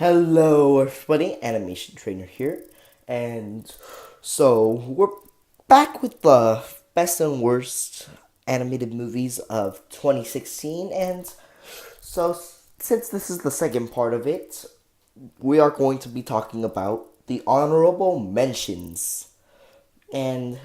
Hello, everybody. Animation Trainer here, and so we're back with the best and worst animated movies of 2016. And so, since this is the second part of it, we are going to be talking about the honorable mentions. And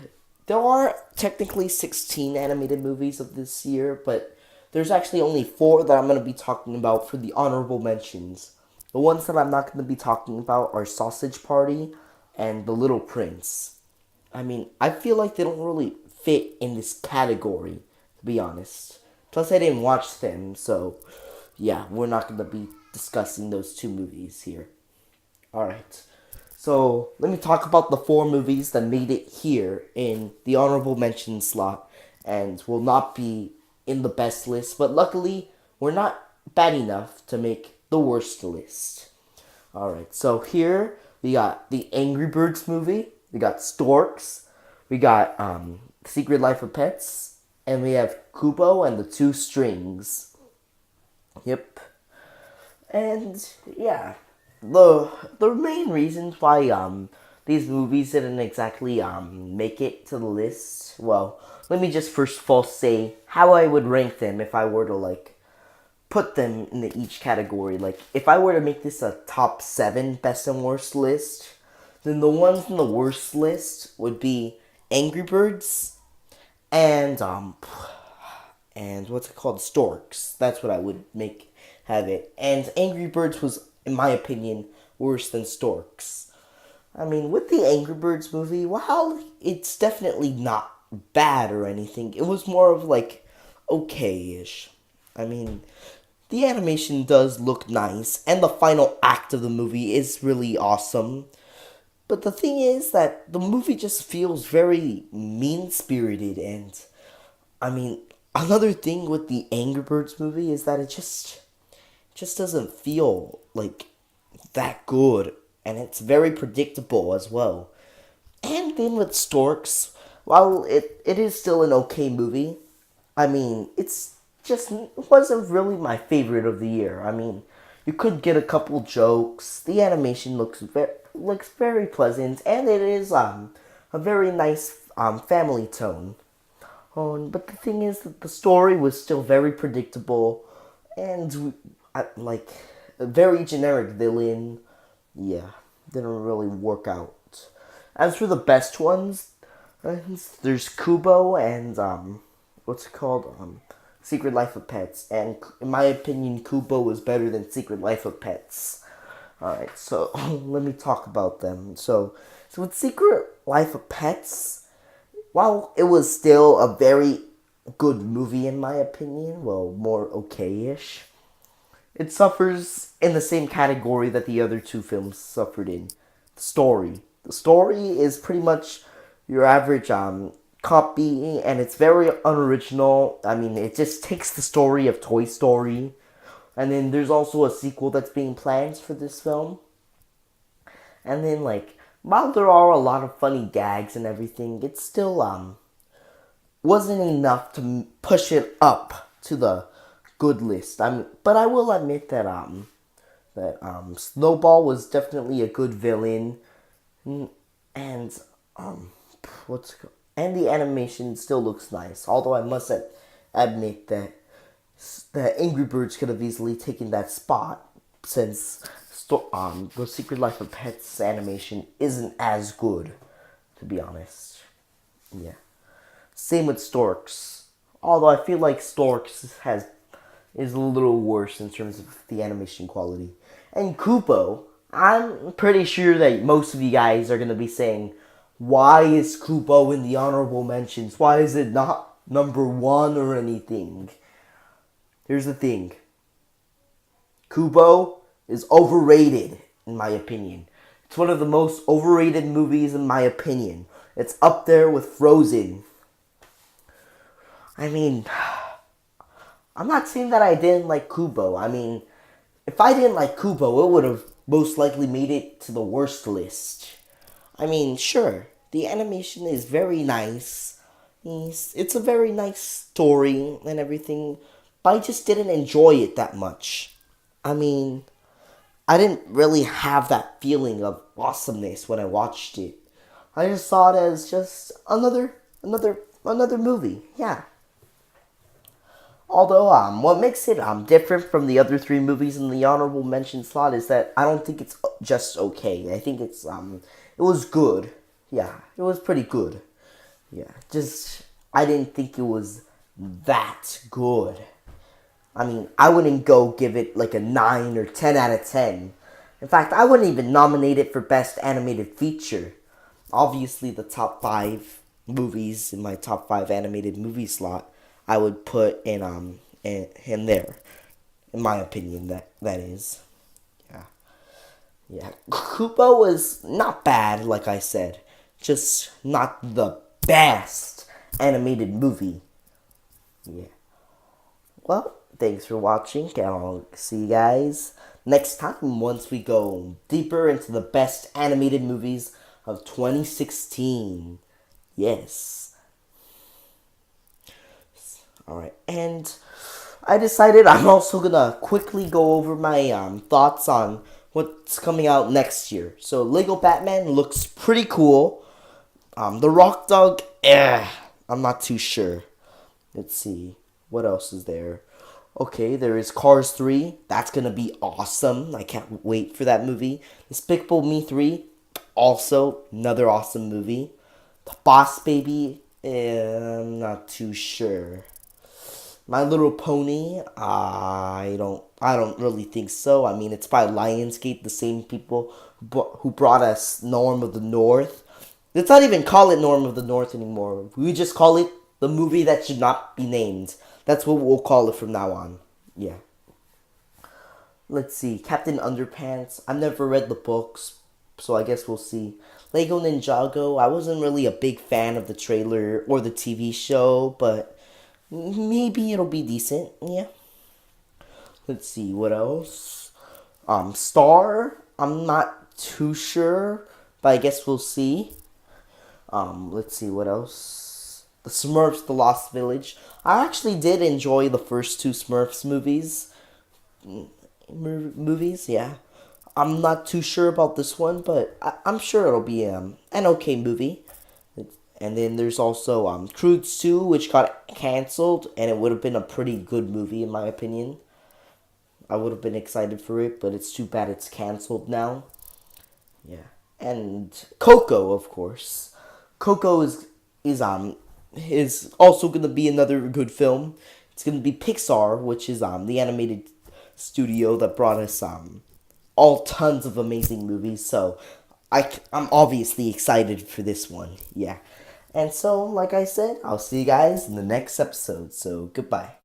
there are technically 16 animated movies of this year, but there's actually only four that I'm going to be talking about for the honorable mentions. The ones that I'm not going to be talking about are Sausage Party and The Little Prince. I mean, I feel like they don't really fit in this category, to be honest. Plus, I didn't watch them, so yeah, we're not going to be discussing those two movies here. Alright. So let me talk about the four movies that made it here in the honorable mention slot and will not be in the best list, but luckily we're not bad enough to make the worst list. Alright, so here we got the Angry Birds movie, we got Storks, we got Secret Life of Pets, and we have Kubo and the Two Strings. Yep. And yeah, the main reasons why these movies didn't exactly make it to the list. Well, let me just first of all say how I would rank them if I were to like put them in each category. Like if I were to make this a top 7 best and worst list, then the ones in the worst list would be Angry Birds and what's it called, Storks. That's what I would make have it. And Angry Birds was, in my opinion, worse than Storks. I mean, with the Angry Birds movie, while it's definitely not bad or anything, it was more of like okay-ish. I mean, the animation does look nice, and the final act of the movie is really awesome. But the thing is that the movie just feels very mean spirited, and I mean, another thing with the Angry Birds movie is that it just doesn't feel like that good, and it's very predictable as well. And then with Storks, while it is still an okay movie, I mean, it's just wasn't really my favorite of the year. I mean, you could get a couple jokes. The animation looks very pleasant, and it is a very nice family tone. But the thing is that the story was still very predictable, and like a very generic villain. Yeah, didn't really work out. As for the best ones, there's Kubo and what's it called? Secret Life of Pets. And in my opinion, Kubo was better than Secret Life of Pets. Alright, so let me talk about them. So with Secret Life of Pets, while it was still a very good movie in my opinion, well, more okay-ish, it suffers in the same category that the other two films suffered in. The story. The story is pretty much your average copy, and it's very unoriginal. I mean, it just takes the story of Toy Story, and then there's also a sequel that's being planned for this film. And then, like, while there are a lot of funny gags and everything, it still wasn't enough to push it up to the good list. But I will admit that Snowball was definitely a good villain, and what's it called? And the animation still looks nice. Although I must admit that the Angry Birds could have easily taken that spot, since the Secret Life of Pets animation isn't as good, to be honest. Yeah. Same with Storks. Although I feel like Storks is a little worse in terms of the animation quality. And Kubo, I'm pretty sure that most of you guys are gonna be saying, why is Kubo in the honorable mentions? Why is it not number one or anything? Here's the thing. Kubo is overrated, in my opinion. It's one of the most overrated movies, in my opinion. It's up there with Frozen. I mean, I'm not saying that I didn't like Kubo. I mean, if I didn't like Kubo, it would have most likely made it to the worst list. I mean, sure, the animation is very nice. It's a very nice story and everything, but I just didn't enjoy it that much. I mean, I didn't really have that feeling of awesomeness when I watched it. I just saw it as just another movie. Yeah. Although what makes it different from the other three movies in the honorable mention slot is that I don't think it's just okay. I think it was good. Yeah, it was pretty good. Yeah, just I didn't think it was that good. I mean, I wouldn't go give it like a 9 or 10 out of 10. In fact, I wouldn't even nominate it for Best Animated Feature. Obviously, the top 5 movies in my top 5 animated movie slot, I would put in there. In my opinion, that is. Yeah. Yeah. Koopa was not bad, like I said. Just not the best animated movie. Yeah. Well, thanks for watching, and I'll see you guys next time once we go deeper into the best animated movies of 2016. Yes. Alright, and I decided I'm also gonna quickly go over my thoughts on what's coming out next year. So, Lego Batman looks pretty cool. The Rock Dog, I'm not too sure. Let's see. What else is there? Okay, there is Cars 3. That's gonna be awesome. I can't wait for that movie. Despicable Me 3. Also, another awesome movie. The Boss Baby. I'm not too sure. My Little Pony. I don't really think so. I mean, it's by Lionsgate, the same people who brought us Norm of the North. Let's not even call it Norm of the North anymore. We just call it the movie that should not be named. That's what we'll call it from now on. Yeah. Let's see. Captain Underpants. I've never read the books, so I guess we'll see. Lego Ninjago. I wasn't really a big fan of the trailer or the TV show, but maybe it'll be decent. Yeah. Let's see. What else? Star. I'm not too sure, but I guess we'll see. Let's see. What else? The Smurfs, The Lost Village. I actually did enjoy the first two Smurfs movies. Movies, yeah. I'm not too sure about this one, but I'm sure it'll be an okay movie. And then there's also Croods 2, which got canceled, and it would have been a pretty good movie in my opinion. I would have been excited for it, but it's too bad it's canceled now. Yeah. And Coco, of course. Coco is also gonna be another good film. It's gonna be Pixar, which is the animated studio that brought us all tons of amazing movies. So I'm obviously excited for this one. Yeah. And so, like I said, I'll see you guys in the next episode. So goodbye.